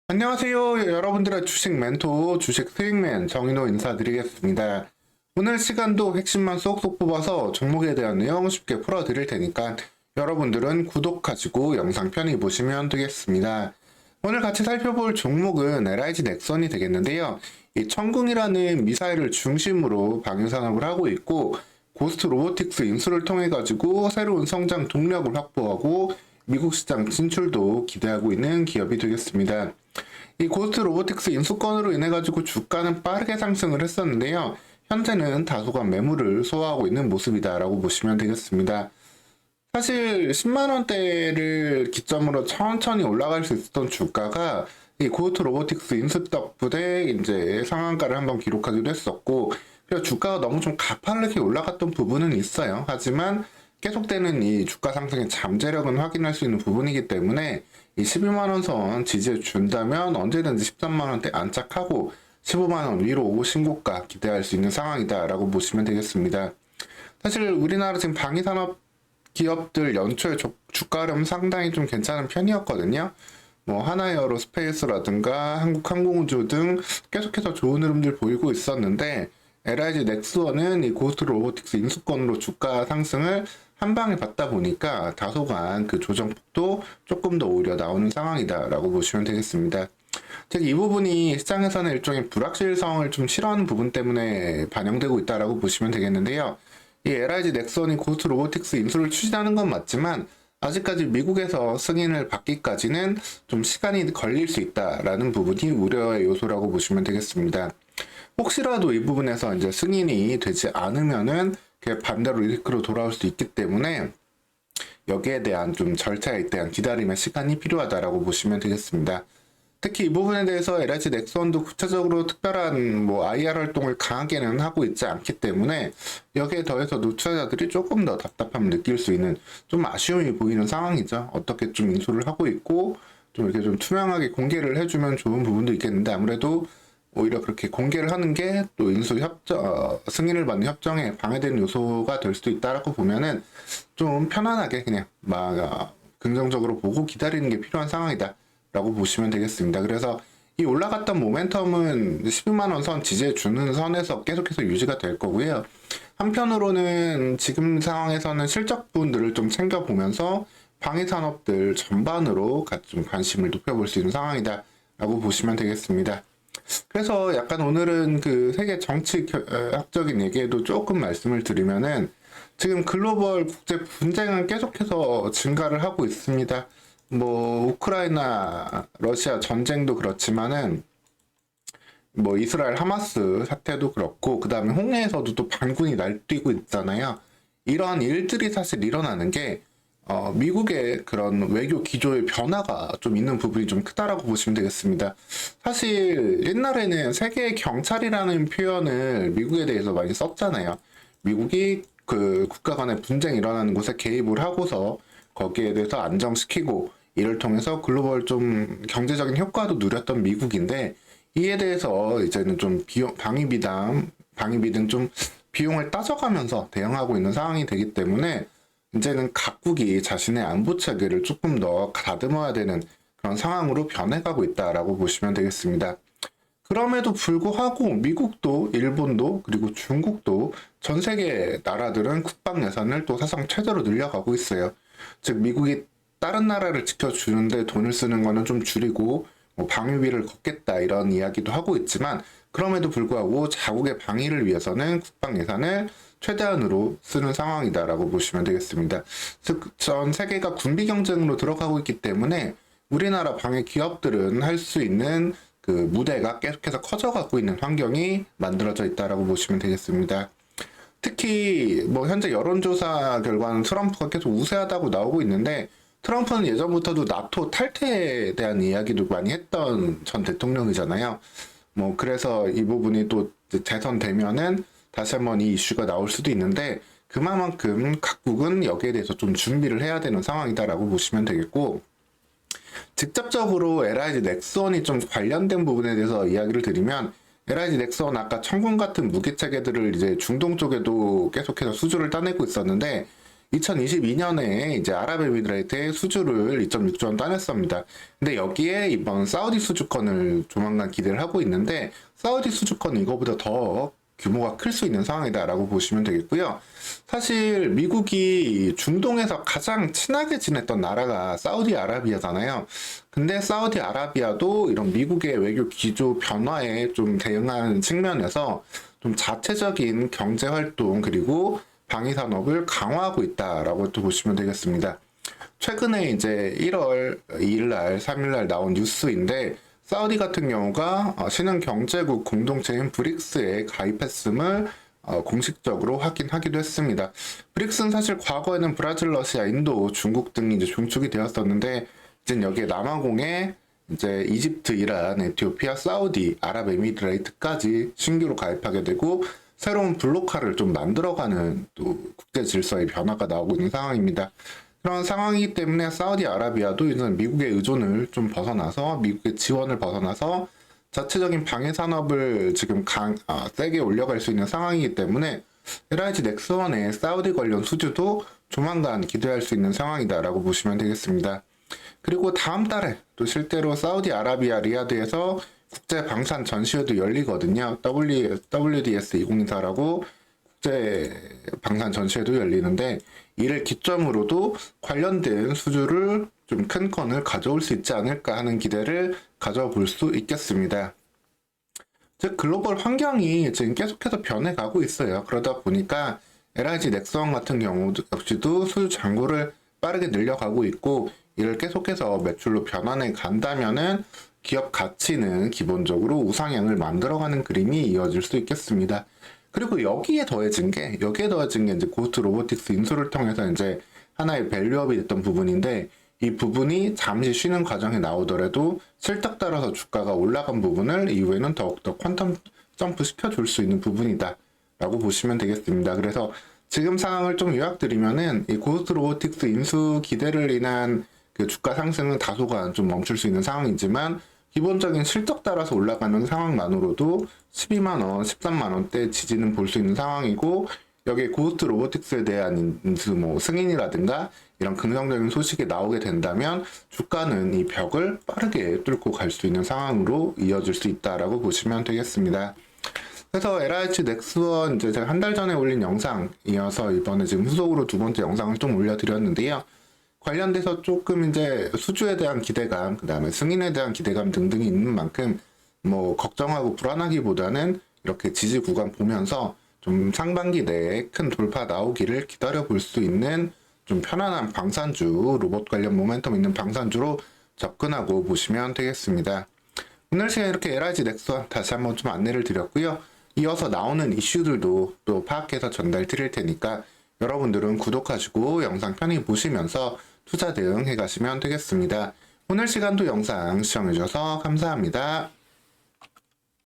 안녕하세요. 여러분들의 주식 멘토, 주식 수익맨 정인호 인사드리겠습니다. 오늘 시간도 핵심만 쏙쏙 뽑아서 종목에 대한 내용 쉽게 풀어드릴 테니까 여러분들은 구독하시고 영상 편히 보시면 되겠습니다. 오늘 같이 살펴볼 종목은 LIG 넥선이 되겠는데요. 이 천궁이라는 미사일을 중심으로 방위산업을 하고 있고 고스트 로보틱스 인수를 통해 가지고 새로운 성장 동력을 확보하고 미국 시장 진출도 기대하고 있는 기업이 되겠습니다. 이 고스트 로보틱스 인수권으로 인해 가지고 주가는 빠르게 상승을 했었는데요. 현재는 다소간 매물을 소화하고 있는 모습이다라고 보시면 되겠습니다. 사실 10만 원대를 기점으로 천천히 올라갈 수 있었던 주가가 이 고스트 로보틱스 인수 덕분에 이제 상한가를 한번 기록하기도 했었고, 그래서 주가가 너무 좀 가파르게 올라갔던 부분은 있어요. 하지만 계속되는 이 주가 상승의 잠재력은 확인할 수 있는 부분이기 때문에 이 12만 원 선 지지해 준다면 언제든지 13만 원대 안착하고 15만 원 위로 오고 신고가 기대할 수 있는 상황이다라고 보시면 되겠습니다. 사실 우리나라 지금 방위산업 기업들 연초에 주가 흐름 상당히 좀 괜찮은 편이었거든요. 뭐 하나에어로스페이스라든가 한국항공우주 등 계속해서 좋은 흐름들 보이고 있었는데 LIG 넥스원은 이 고스트 로보틱스 인수권으로 주가 상승을 한 방에 받다 보니까 다소간 그 조정폭도 조금 더 오히려 나오는 상황이다라고 보시면 되겠습니다. 즉 이 부분이 시장에서는 일종의 불확실성을 좀 싫어하는 부분 때문에 반영되고 있다라고 보시면 되겠는데요. 이 LIG 넥선이 고스트 로보틱스 인수를 추진하는 건 맞지만 아직까지 미국에서 승인을 받기까지는 좀 시간이 걸릴 수 있다라는 부분이 우려의 요소라고 보시면 되겠습니다. 혹시라도 이 부분에서 이제 승인이 되지 않으면은 반대로 리스크로 돌아올 수 있기 때문에 여기에 대한 좀 절차에 대한 기다림의 시간이 필요하다라고 보시면 되겠습니다. 특히 이 부분에 대해서 LIG 넥선도 구체적으로 특별한 뭐 IR 활동을 강하게는 하고 있지 않기 때문에 여기에 더해서 투자자들이 조금 더 답답함을 느낄 수 있는 좀 아쉬움이 보이는 상황이죠. 어떻게 좀 인수를 하고 있고 좀 이렇게 좀 투명하게 공개를 해주면 좋은 부분도 있겠는데 아무래도 오히려 그렇게 공개를 하는 게 또 인수 승인을 받는 협정에 방해되는 요소가 될 수도 있다라고 보면은 좀 편안하게 그냥 긍정적으로 보고 기다리는 게 필요한 상황이다라고 보시면 되겠습니다. 그래서 이 올라갔던 모멘텀은 12만 원 선 지지해 주는 선에서 계속해서 유지가 될 거고요. 한편으로는 지금 상황에서는 실적분들을 좀 챙겨보면서 방위산업들 전반으로 좀 관심을 높여볼 수 있는 상황이다라고 보시면 되겠습니다. 그래서 약간 오늘은 그 세계 정치학적인 얘기에도 조금 말씀을 드리면은 지금 글로벌 국제 분쟁은 계속해서 증가를 하고 있습니다. 뭐 우크라이나 러시아 전쟁도 그렇지만은 뭐 이스라엘 하마스 사태도 그렇고 그 다음에 홍해에서도 또 반군이 날뛰고 있잖아요. 이러한 일들이 사실 일어나는 게 미국의 그런 외교 기조의 변화가 좀 있는 부분이 좀 크다라고 보시면 되겠습니다. 사실 옛날에는 세계 경찰이라는 표현을 미국에 대해서 많이 썼잖아요. 미국이 그 국가 간의 분쟁이 일어나는 곳에 개입을 하고서 거기에 대해서 안정시키고 이를 통해서 글로벌 좀 경제적인 효과도 누렸던 미국인데 이에 대해서 이제는 좀 방위비 등 좀 비용을 따져가면서 대응하고 있는 상황이 되기 때문에 이제는 각국이 자신의 안보 체계를 조금 더 다듬어야 되는 그런 상황으로 변해가고 있다라고 보시면 되겠습니다. 그럼에도 불구하고 미국도 일본도 그리고 중국도 전 세계 나라들은 국방 예산을 또 사상 최대로 늘려가고 있어요. 즉 미국이 다른 나라를 지켜주는데 돈을 쓰는 거는 좀 줄이고 뭐 방위비를 걷겠다 이런 이야기도 하고 있지만 그럼에도 불구하고 자국의 방위를 위해서는 국방 예산을 최대한으로 쓰는 상황이다라고 보시면 되겠습니다. 즉, 전 세계가 군비 경쟁으로 들어가고 있기 때문에 우리나라 방위 기업들은 할 수 있는 그 무대가 계속해서 커져가고 있는 환경이 만들어져 있다라고 보시면 되겠습니다. 특히 뭐 현재 여론조사 결과는 트럼프가 계속 우세하다고 나오고 있는데 트럼프는 예전부터도 나토 탈퇴에 대한 이야기도 많이 했던 전 대통령이잖아요. 뭐 그래서 이 부분이 또 재선되면은 다시 한번 이 이슈가 나올 수도 있는데 그만큼 각국은 여기에 대해서 좀 준비를 해야 되는 상황이다라고 보시면 되겠고 직접적으로 LIG 넥선이 좀 관련된 부분에 대해서 이야기를 드리면 LIG 넥선 아까 천군 같은 무기 체계들을 이제 중동 쪽에도 계속해서 수주를 따내고 있었는데 2022년에 이제 아랍에미레이트의 수주를 2.6조 원 따냈습니다. 근데 여기에 이번 사우디 수주권을 조만간 기대를 하고 있는데, 사우디 수주권은 이거보다 더 규모가 클 수 있는 상황이다라고 보시면 되겠고요. 사실 미국이 중동에서 가장 친하게 지냈던 나라가 사우디아라비아잖아요. 근데 사우디아라비아도 이런 미국의 외교 기조 변화에 좀 대응하는 측면에서 좀 자체적인 경제 활동 그리고 방위 산업을 강화하고 있다라고 또 보시면 되겠습니다. 최근에 이제 1월 2일 날, 3일 날 나온 뉴스인데, 사우디 같은 경우가 신흥 경제국 공동체인 브릭스에 가입했음을 공식적으로 확인하기도 했습니다. 브릭스는 사실 과거에는 브라질, 러시아, 인도, 중국 등이 이제 중축이 되었었는데, 이제 여기에 남아공에 이제 이집트, 이란, 에티오피아, 사우디, 아랍에미레이트까지 신규로 가입하게 되고, 새로운 블록화를 좀 만들어가는 또 국제 질서의 변화가 나오고 있는 상황입니다. 그런 상황이기 때문에 사우디아라비아도 이제 미국의 의존을 좀 벗어나서, 미국의 지원을 벗어나서 자체적인 방해 산업을 지금 세게 올려갈 수 있는 상황이기 때문에 LIG 넥스원의 사우디 관련 수주도 조만간 기대할 수 있는 상황이다라고 보시면 되겠습니다. 그리고 다음 달에 또 실제로 사우디아라비아 리야드에서 국제 방산 전시회도 열리거든요. WDS 2024라고 국제 방산 전시회도 열리는데, 이를 기점으로도 관련된 수주를 좀 큰 건을 가져올 수 있지 않을까 하는 기대를 가져볼 수 있겠습니다. 즉 글로벌 환경이 지금 계속해서 변해가고 있어요. 그러다 보니까 LIG 넥스원 같은 경우 역시도 수주 잔고를 빠르게 늘려가고 있고, 이를 계속해서 매출로 변환해 간다면은 기업 가치는 기본적으로 우상향을 만들어가는 그림이 이어질 수 있겠습니다. 그리고 여기에 더해진 게 이제 고스트 로보틱스 인수를 통해서 이제 하나의 밸류업이 됐던 부분인데, 이 부분이 잠시 쉬는 과정에 나오더라도 실적 따라서 주가가 올라간 부분을 이후에는 더욱더 퀀텀 점프 시켜줄 수 있는 부분이다 라고 보시면 되겠습니다. 그래서 지금 상황을 좀 요약드리면은, 이 고스트 로보틱스 인수 기대를 인한 그 주가 상승은 다소간 좀 멈출 수 있는 상황이지만, 기본적인 실적 따라서 올라가는 상황만으로도 12만원, 13만원대 지지는 볼 수 있는 상황이고, 여기에 고스트 로보틱스에 대한 인수 승인이라든가 이런 긍정적인 소식이 나오게 된다면 주가는 이 벽을 빠르게 뚫고 갈 수 있는 상황으로 이어질 수 있다라고 보시면 되겠습니다. 그래서 LIG 넥스원 이제 제가 한 달 전에 올린 영상 이어서 이번에 지금 후속으로 두 번째 영상을 좀 올려드렸는데요. 관련돼서 조금 이제 수주에 대한 기대감, 그 다음에 승인에 대한 기대감 등등이 있는 만큼 걱정하고 불안하기보다는 이렇게 지지 구간 보면서 좀 상반기 내에 큰 돌파 나오기를 기다려 볼 수 있는 좀 편안한 방산주, 로봇 관련 모멘텀 있는 방산주로 접근하고 보시면 되겠습니다. 오늘 시간에 이렇게 LIG 넥스원 다시 한번 좀 안내를 드렸고요. 이어서 나오는 이슈들도 또 파악해서 전달 드릴 테니까 여러분들은 구독하시고 영상 편히 보시면서 투자 대응해 가시면 되겠습니다. 오늘 시간도 영상 시청해주셔서 감사합니다.